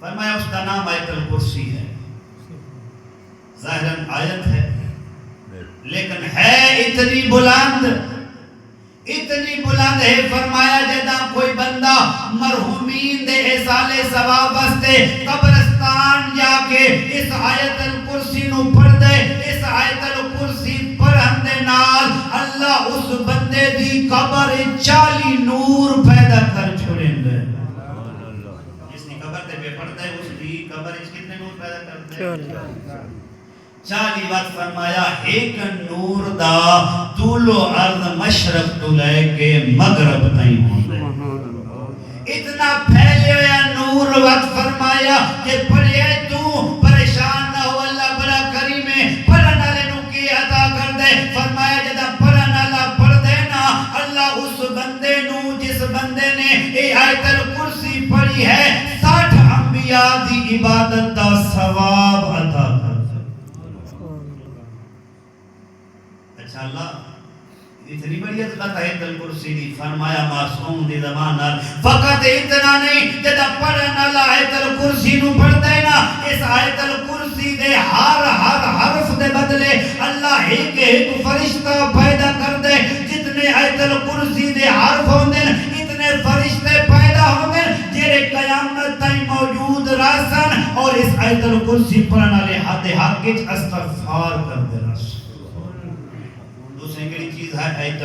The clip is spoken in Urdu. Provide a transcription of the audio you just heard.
فرمایا اس کا نام آیت الکرسی ہے. ظاہراً آیت ہے لیکن ہے اتنی بلند ہے. فرمایا جدا کوئی بندہ مرحومین دے احسال ثواب واسطے قبرستان جا کے اس آیت الکرسی نو پڑھ دے, اس آیت الکرسی پڑھن دے نال اللہ اس بندے دی قبر 40 نور پیدا کر چھوڑیں گے. جس نے قبر تے پہ پڑھتا ہے اس دی قبر وچ کتنے نور پیدا کرتے ہیں؟ 40 وقت. فرمایا ایک نور دا طول و عرض مشرق تو لے کے مغرب تائیں ہوندے, اتنا پھیلے ہویا نور. وقت فرمایا کہ پڑھے تو پریشان نہ ہو, اللہ بڑا کریم ہے, پڑھن والے نو کی عطا کر دے. فرمایا جدا پڑھن والا پڑھ دے نا, اللہ اس بندے نو جس بندے نے اے آیت الکرسی پڑھی ہے 60 انبیاء دی عبادت دا ثواب عطا کر. اچھا اللہ اتنی بڑی عظمت ہے آیت الکرسی دی. فرمایا معصوم دی زبان نال فقط اتنا نہیں, جدا پڑھن والا آیت الکرسی نو پڑھدا ہے نا, اس آیت الکرسی دے ہر حرف دے بدلے اللہ ایک فرشتہ پیدا کر دے. جتنے آیت الکرسی دے حرف ہوندے اتنے فرشتے پیدا ہوندے جڑے قیامت تائیں موجود رہسن اور اس آیت الکرسی پڑھن والے حق وچ استغفار کردے رہسن. دوسری چیز ہے آیت